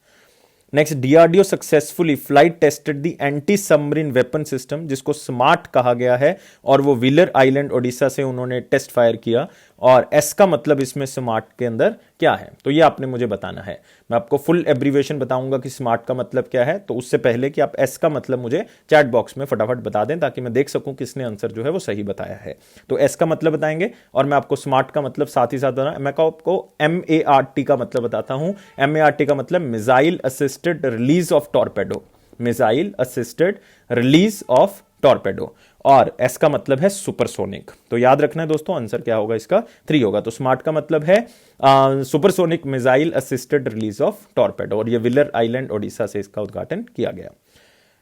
Next, DRDO successfully flight tested the anti submarine weapon system, जिसको स्मार्ट कहा गया है, और वो व्हीलर आइलैंड ओडिशा से उन्होंने टेस्ट फायर किया। और S का मतलब इसमें स्मार्ट के अंदर क्या है, तो ये आपने मुझे बताना है। मैं आपको फुल एब्रीवेशन बताऊंगा कि स्मार्ट का मतलब क्या है, तो उससे पहले कि आप S का मतलब मुझे चैट बॉक्स में फटाफट बता दें, ताकि मैं देख सकूं किसने आंसर जो है वो सही बताया है। तो S का मतलब बताएंगे, और मैं आपको स्मार्ट का मतलब साथ ही साथ मैं आपको MART का मतलब बताता हूं। MART का मतलब missile assisted release of torpedo, missile assisted release of torpedo. और S का मतलब है सुपरसोनिक। तो याद रखना है दोस्तों, आंसर क्या होगा इसका? 3 होगा। तो स्मार्ट का मतलब है supersonic missile assisted release of torpedo, और ये व्हीलर आइलैंड ओडिशा से इसका उद्घाटन किया गया।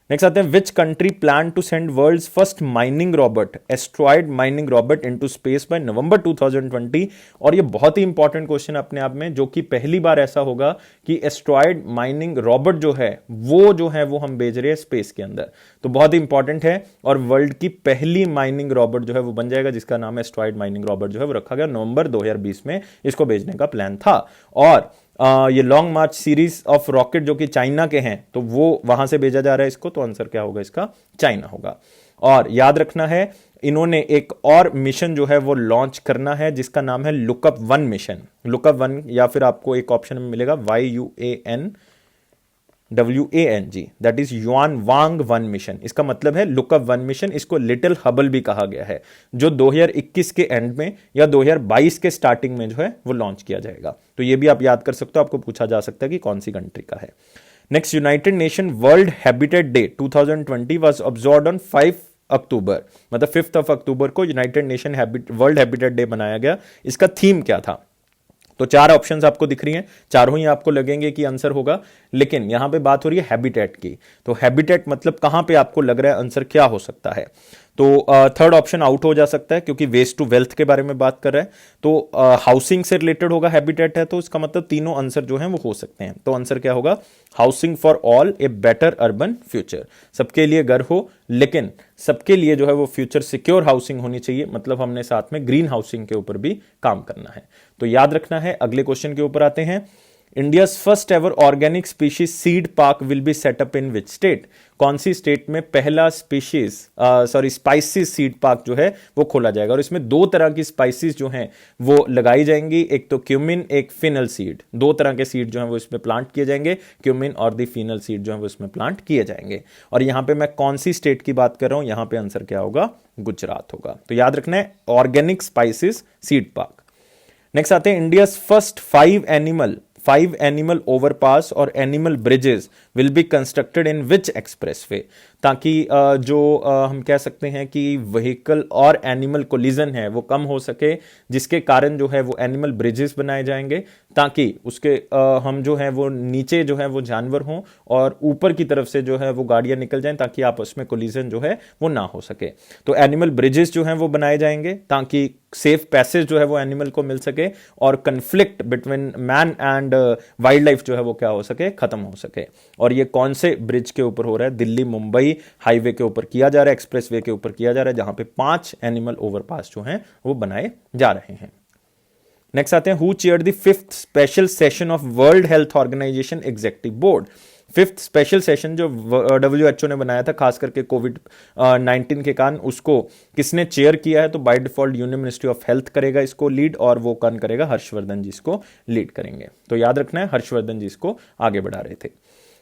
नेक्स्ट आते हैं, which country plan to send world's first mining robot, asteroid mining robot into space by November 2020। और ये बहुत ही इंपॉर्टेंट क्वेश्चन अपने आप में, जो कि पहली बार ऐसा होगा कि एस्ट्रॉयड माइनिंग रॉबोट जो है वो हम भेज रहे हैं स्पेस के अंदर। तो बहुत ही इंपॉर्टेंट है, और वर्ल्ड की पहली माइनिंग रॉबोट जो है वो बन जाएगा, जिसका नाम एस्ट्रॉयड माइनिंग रॉबोट जो है वो रखा गया। नवंबर 2020 में इसको भेजने का प्लान था। और ये long March series of rocket जो कि चाइना के हैं, तो वो वहां से भेजा जा रहा है इसको। तो आंसर क्या होगा इसका? चाइना होगा। और याद रखना है, इन्होंने एक और मिशन जो है वो लॉन्च करना है, जिसका नाम है लुकअप 1 मिशन। लुकअप 1, या फिर आपको एक ऑप्शन में मिलेगा YUANWANG, that is yuan Wang 1 mission. इसका मतलब है लुकअप 1 मिशन। इसको लिटिल हबल भी कहा गया है, जो 2021 के एंड में या 2022 के स्टार्टिंग में जो है वो लॉन्च किया जाएगा। तो ये भी आप याद कर सकते हो, आपको पूछा जा सकता है कि कौन सी कंट्री का है। Next, United nation world habitat day 2020 was observed on 5 अक्टूबर, मतलब 5 अक्टूबर को United nation world habitat day मनाया गया। इसका थीम क्या था? तो 4 ऑप्शंस आपको दिख रही हैं, चारों ही आपको लगेंगे कि आंसर होगा, लेकिन यहां पे बात हो रही है हैबिटेट की। तो हैबिटेट मतलब कहां पे आपको लग रहा है आंसर क्या हो सकता है? तो थर्ड ऑप्शन आउट हो जा सकता है, क्योंकि वेस्ट टू वेल्थ के बारे में बात कर रहा है। तो हाउसिंग से रिलेटेड होगा, हैबिटेट है, तो इसका मतलब तीनों आंसर जो हैं वो हो सकते हैं। तो आंसर क्या होगा? Housing for all, a better urban future. सबके लिए घर हो, लेकिन सबके लिए जो है वो फ्यूचर सिक्योर हाउसिंग होनी चाहिए, मतलब हमने साथ में ग्रीन हाउसिंग के ऊपर भी काम करना है। तो याद रखना है। अगले क्वेश्चन के ऊपर आते हैं। India's first ever organic species seed park will be set up in which state? कौन सी स्टेट में पहला स्पीशीज स्पाइसिस सीड पार्क जो है वो खोला जाएगा? और इसमें दो तरह की स्पाइसिस जो हैं वो लगाई जाएंगी, एक तो क्यूमिन, एक फिनल सीड। दो तरह के सीड जो हैं वो इसमें प्लांट किए जाएंगे, क्यूमिन और दी फिनल सीड जो है वो इसमें प्लांट किए जाएंगे। और यहां पे मैं कौन सी स्टेट की बात कर रहा हूं, यहां पे आंसर क्या होगा? गुजरात होगा। तो याद रखना है organic spices seed park. Next आते हैं, India first five animal overpass और animal bridges will be constructed in which expressway? ताकि जो हम कह सकते हैं कि व्हीकल और एनिमल कोलिजन है वो कम हो सके, जिसके कारण जो है वो एनिमल ब्रिजेस बनाए जाएंगे, ताकि उसके हम जो है वो नीचे जो है वो जानवर हों और ऊपर की तरफ से जो है वो गाड़ियां निकल जाएं, ताकि आपस में कोलिजन जो है वो ना हो सके। तो एनिमल ब्रिजेस जो है वो बनाए जाएंगे ताकि सेफ पैसेज जो है वो एनिमल को मिल सके और conflict between man and wild life जो है वो क्या हो सके? खत्म हो सके। और ये कौन से ब्रिज के ऊपर हो रहा है? दिल्ली मुंबई हाईवे के ऊपर किया जा रहा है, एक्सप्रेसवे के ऊपर किया जा रहा है, जहां पे 5 एनिमल ओवरपास जो हैं वो बनाए जा रहे हैं। नेक्स्ट आते हैं, who chaired the 5th special session of world health organization executive board? 5th special session जो WHO ने बनाया था खास करके कोविड-19 के कारण, उसको किसने चेयर किया है? तो by default union ministry of health करेगा इसको लीड, और वो कौन करेगा? हर्षवर्धन जी इसको लीड करेंगे। तो याद रखना है हर्षवर्धन जी इसको आगे बढ़ा रहे थे।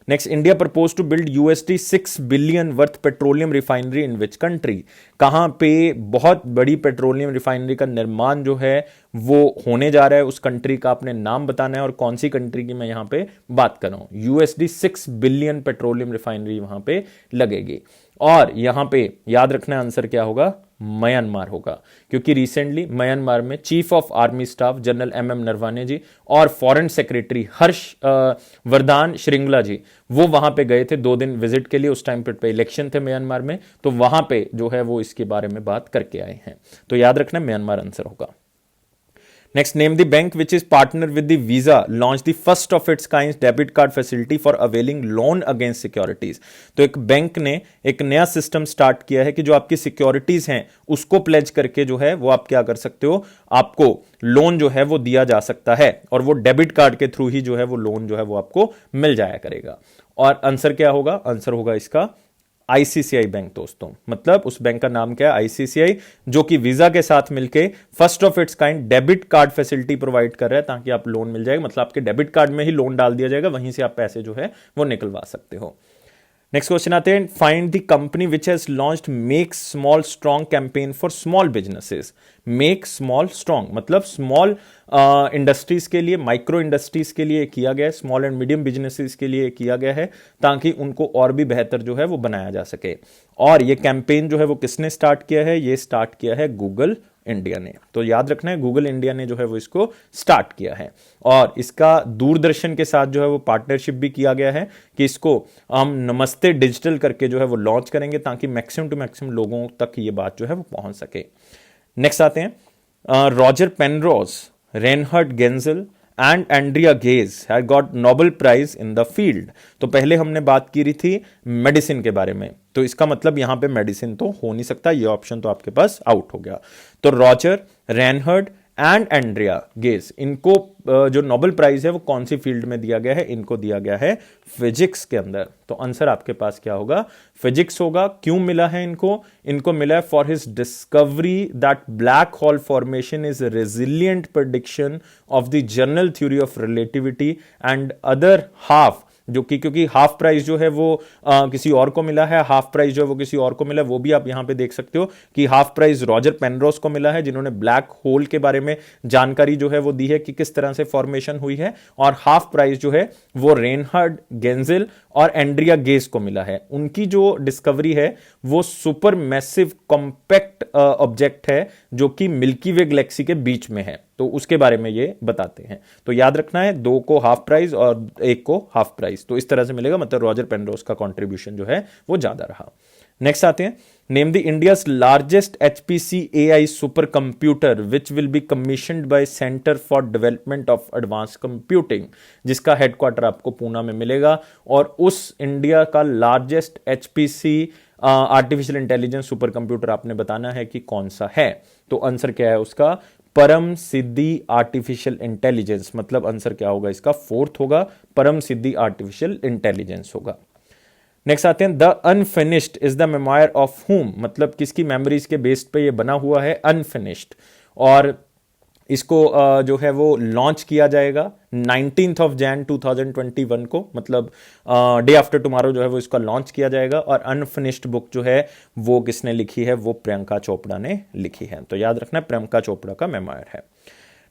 Next, India propose to build $6 billion worth petroleum refinery in which country? कहां पे बहुत बड़ी पेट्रोलियम रिफाइनरी का निर्माण जो है वो होने जा रहा है? उस कंट्री का आपने नाम बताना है और कौन सी कंट्री की मैं यहां पे बात कर रहा हूं। $6 बिलियन पेट्रोलियम रिफाइनरी वहां पे लगेगी। और यहां पे याद रखना आंसर क्या होगा? म्यांमार होगा, क्योंकि रिसेंटली म्यांमार में chief of army staff general MM Naravane ji और फॉरेन सेक्रेटरी हर्ष वर्धन श्रृंगला जी वो वहां पे गए थे 2 दिन विजिट के लिए। उस टाइम पे इलेक्शन थे म्यांमार में, तो वहां पे जो है वो इसके बारे में बात करके आए हैं। तो याद रखना म्यांमार आंसर होगा। Next, name the bank which is partnered with the Visa launched the first of its kind debit card facility for availing loan against securities. तो एक बैंक ने एक नया सिस्टम स्टार्ट किया है कि जो आपकी सिक्योरिटीज हैं उसको प्लेज करके जो है वो आप क्या कर सकते हो, आपको लोन जो है वो दिया जा सकता है, और वो डेबिट कार्ड के थ्रू ही जो है वो लोन जो है वो आपको मिल जाया करेगा। और आंसर क्या होगा? आंसर होगा इसका आईसीसीआई बैंक दोस्तों। मतलब उस बैंक का नाम क्या है? आईसीसीआई, जो कि वीजा के साथ मिलके first of its kind debit card facility provide कर रहा है ताकि आप लोन मिल जाएगा। मतलब आपके डेबिट कार्ड में ही लोन डाल दिया जाएगा, वहीं से आप पैसे जो है वो निकलवा सकते हो। नेक्स्ट क्वेश्चन आते हैं, find the company which has launched make small strong campaign for small businesses. Make small strong मतलब स्मॉल इंडस्ट्रीज के लिए, माइक्रो इंडस्ट्रीज के लिए किया गया है, स्मॉल एंड मीडियम बिजनेसेस के लिए किया गया है ताकि उनको और भी बेहतर जो है वो बनाया जा सके। और ये कैंपेन जो है वो किसने स्टार्ट किया है? ये स्टार्ट किया है गूगल इंडिया ने। तो याद रखना है गूगल इंडिया ने जो है वो इसको स्टार्ट किया है, और इसका दूरदर्शन के साथ जो है वो पार्टनरशिप भी किया गया है कि इसको हम नमस्ते डिजिटल करके जो है वो लॉन्च करेंगे ताकि मैक्सिमम टू मैक्सिमम लोगों तक ये बात जो है वो पहुंच सके। नेक्स्ट आते हैं, Roger Penrose, Reinhard Genzel and Andrea Ghez had got Nobel prize in the field. तो पहले हमने बात की रही थी मेडिसिन के बारे में, तो इसका मतलब यहां पे मेडिसिन तो हो नहीं सकता, ये ऑप्शन तो आपके पास आउट हो गया। तो रॉजर, रेनहर्ड एंड एंड्रिया गेज, इनको जो नोबेल प्राइज है वो कौन सी फील्ड में दिया गया है? इनको दिया गया है फिजिक्स के अंदर। तो आंसर आपके पास क्या होगा? फिजिक्स होगा। क्यों मिला है इनको? इनको मिला है for his discovery that black hole formation is resilient prediction of the general theory of relativity and other half, जो कि क्योंकि हाफ प्राइज जो है वो किसी और को मिला है, हाफ प्राइज जो है वो किसी और को मिला है, वो भी आप यहां पे देख सकते हो कि हाफ प्राइज रॉजर पेनरोज को मिला है जिन्होंने ब्लैक होल के बारे में जानकारी जो है वो दी है कि किस तरह से फॉर्मेशन हुई है, और हाफ प्राइज जो है वो रेनहर्ड गेंजिल और एंड्रिया गेज को मिला है। उनकी जो डिस्कवरी है वो सुपर मैसिव कॉम्पैक्ट ऑब्जेक्ट है जो कि मिल्की वे गैलेक्सी के बीच में है, तो उसके बारे में ये बताते हैं। तो याद रखना है 2 को हाफ प्राइज और 1 को हाफ प्राइज, तो इस तरह से मिलेगा। मतलब रॉजर पेनरोज का कंट्रीब्यूशन जो है वो ज्यादा रहा। नेक्स्ट आते हैं, name the India's largest HPC AI super computer which will be commissioned bye centre for development of advance computing, जिसका हेडक्वार्टर आपको पूना में मिलेगा। और उस इंडिया का largest HPC artificial intelligence super computer आपने बताना है कि कौन सा है। तो आंसर क्या है उसका? परम सिद्धि आर्टिफिशियल इंटेलिजेंस, मतलब आंसर क्या होगा इसका, फोर्थ होगा, परम सिद्धि आर्टिफिशियल इंटेलिजेंस होगा। नेक्स्ट आते हैं, the unfinished is the memoir of हुम, मतलब किसकी मेमोरीज के बेस्ड पे ये बना हुआ है, अनफिनिश्ड। और इसको जो है वो लॉन्च किया जाएगा 19th ऑफ जैन 2021 को, मतलब डे आफ्टर टुमारो जो है वो इसका लॉन्च किया जाएगा। और अनफिनिश्ड बुक जो है वो किसने लिखी है, वो प्रियंका चोपड़ा ने लिखी है। तो याद रखना प्रियंका चोपड़ा का मेमोयर है।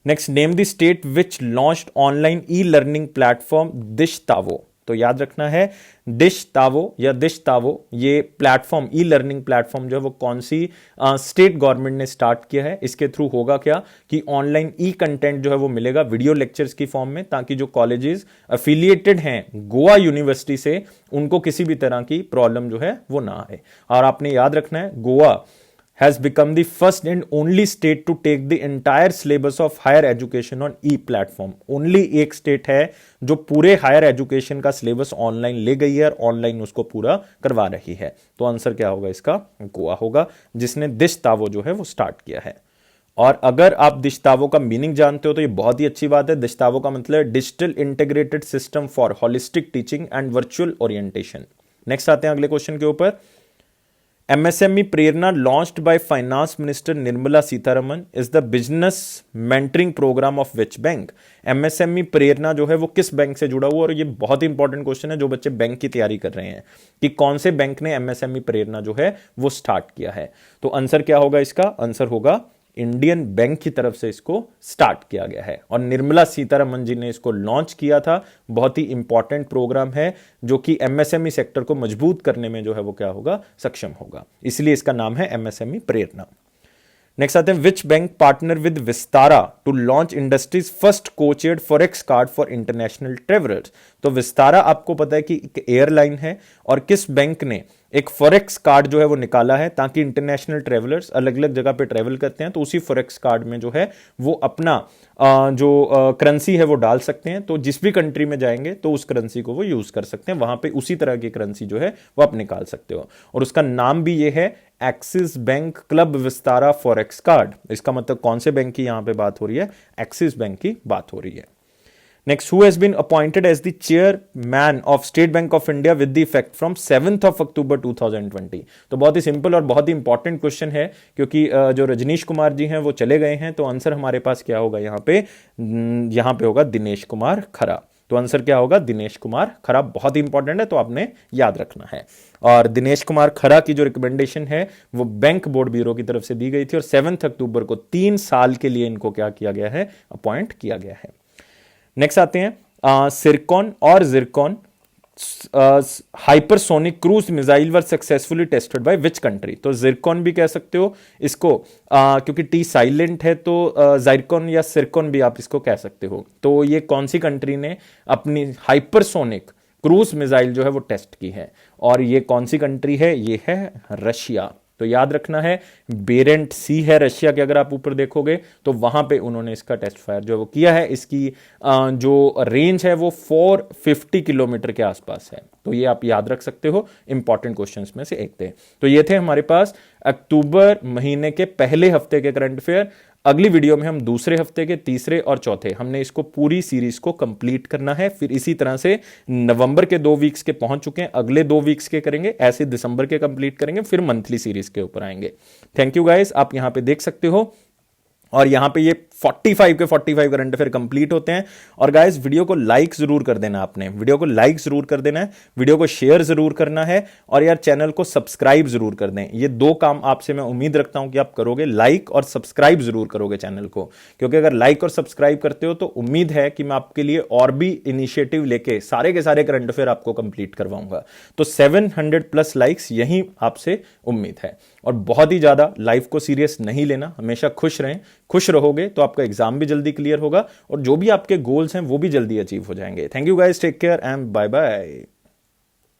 Next, name the state which launched online e learning platform Dishtavo. तो याद रखना है दिशतावो या दिशतावो, ये प्लेटफॉर्म, ई लर्निंग प्लेटफॉर्म जो है वो कौन सी स्टेट गवर्नमेंट ने स्टार्ट किया है। इसके थ्रू होगा क्या कि ऑनलाइन ई कंटेंट जो है वो मिलेगा वीडियो लेक्चर्स की फॉर्म में, ताकि जो कॉलेजेस अफिलिएटेड हैं गोवा यूनिवर्सिटी से उनको किसी भी तरह की प्रॉब्लम जो है वो ना आए। और आपने याद रखना है Goa has become the first and only state to take the entire syllabus of higher education on e-platform। Only एक स्टेट है जो पूरे हायर एजुकेशन का सिलेबस ऑनलाइन ले गई है और ऑनलाइन उसको पूरा करवा रही है। तो आंसर क्या होगा इसका, गोवा होगा, जिसने दिशतावो जो है वो स्टार्ट किया है। और अगर आप दिशतावो का मीनिंग जानते हो तो ये बहुत ही अच्छी बात है। दिशतावो का मतलब है digital integrated system for holistic teaching and virtual orientation. Next आते हैं अगले क्वेश्चन के ऊपर। MSME Prerna launched by finance minister Nirmala Sitharaman is the business mentoring programme of which bank. MSME Prerna जो है वो किस बैंक से जुड़ा हुआ, और ये बहुत ही इंपॉर्टेंट क्वेश्चन है जो बच्चे बैंक की तैयारी कर रहे हैं कि कौन से बैंक ने MSME प्रेरणा जो है वो स्टार्ट किया है। तो आंसर क्या होगा इसका, आंसर होगा इंडियन बैंक की तरफ से इसको स्टार्ट किया गया है और निर्मला सीतारमन जी ने इसको लॉन्च किया था। बहुत ही इंपॉर्टेंट प्रोग्राम है जो कि MSME सेक्टर को मजबूत करने में जो है वो क्या होगा, सक्षम होगा, इसलिए इसका नाम है MSME प्रेरणा। नेक्स्ट आते हैं, which bank partner with Vistara to launch industry's first कोचेड forex card for international travellers. तो विस्तारा आपको पता है कि एक एयरलाइन है, और किस बैंक ने एक फॉरेक्स कार्ड जो है वो निकाला है ताकि इंटरनेशनल ट्रेवलर्स अलग अलग जगह पे ट्रेवल करते हैं तो उसी फॉरेक्स कार्ड में जो है वो अपना जो करेंसी है वो डाल सकते हैं। तो जिस भी कंट्री में जाएंगे तो उस करेंसी को वो यूज कर सकते हैं, वहां पे उसी तरह की करेंसी जो है वो आप निकाल सकते हो। और उसका नाम भी ये है axis bank club Vistara forex card. इसका मतलब कौन से बैंक की यहां पे बात हो रही है, एक्सिस बैंक की बात हो रही है। Next, who has been appointed as the chairman of State Bank of India with the effect from 7th of October 2020। तो बहुत ही सिंपल और बहुत ही इंपॉर्टेंट क्वेश्चन है, क्योंकि जो रजनीश कुमार जी हैं वो चले गए हैं। तो आंसर हमारे पास क्या होगा यहाँ पे होगा दिनेश कुमार खरा। तो आंसर क्या होगा, दिनेश कुमार खरा। बहुत ही इंपॉर्टेंट है, तो आपने याद रखना है। और दिनेश कुमार खरा की जो रिकमेंडेशन है वो बैंक बोर्ड ब्यूरो की तरफ से दी गई थी और 7 अक्टूबर को 3 साल के लिए इनको क्या किया गया है, अपॉइंट किया गया है। नेक्स्ट आते हैं, सिरकॉन और Zircon hypersonic cruise missile were successfully tested by which country. तो जिरकॉन भी कह सकते हो इसको, क्योंकि टी साइलेंट है तो जायरकॉन या सिरकॉन भी आप इसको कह सकते हो। तो ये कौन सी कंट्री ने अपनी हाइपरसोनिक क्रूज मिसाइल जो है वो टेस्ट की है, और ये कौन सी कंट्री है, ये है रशिया। तो याद रखना है बेरेंट सी है रशिया के, अगर आप ऊपर देखोगे तो वहां पे उन्होंने इसका टेस्ट फायर जो वो किया है। इसकी जो रेंज है वो 450 किलोमीटर के आसपास है। तो ये आप याद रख सकते हो, इंपॉर्टेंट क्वेश्चंस में से एक थे। तो ये थे हमारे पास अक्टूबर महीने के पहले हफ्ते के करंट अफेयर। अगली वीडियो में हम दूसरे हफ्ते के तीसरे और चौथे, हमने इसको पूरी सीरीज को कंप्लीट करना है। फिर इसी तरह से नवंबर के 2 वीक्स के पहुंच चुके हैं, अगले 2 वीक्स के करेंगे, ऐसे दिसंबर के कंप्लीट करेंगे, फिर मंथली सीरीज के ऊपर आएंगे। थैंक यू गाइस, आप यहां पे देख सकते हो। और यहां पे ये 45 के 45 करंट अफेयर कंप्लीट होते हैं। और गाइस वीडियो को लाइक जरूर कर देना, आपने वीडियो को लाइक जरूर कर देना है, वीडियो को शेयर जरूर करना है, और यार चैनल को सब्सक्राइब जरूर कर दें। ये 2 काम आपसे मैं उम्मीद रखता हूं कि आप करोगे, लाइक और सब्सक्राइब जरूर करोगे चैनल को, क्योंकि अगर लाइक और सब्सक्राइब करते हो तो उम्मीद है कि मैं आपके लिए और भी इनिशिएटिव लेके सारे के सारे करंट अफेयर आपको कंप्लीट करवाऊंगा। तो 700+ लाइक्स यही आपसे उम्मीद है। और बहुत ही ज्यादा लाइफ को सीरियस नहीं लेना, हमेशा खुश रहें। खुश रहोगे तो आपका एग्जाम भी जल्दी क्लियर होगा और जो भी आपके गोल्स हैं वो भी जल्दी अचीव हो जाएंगे। Thank you guys, take care and bye bye.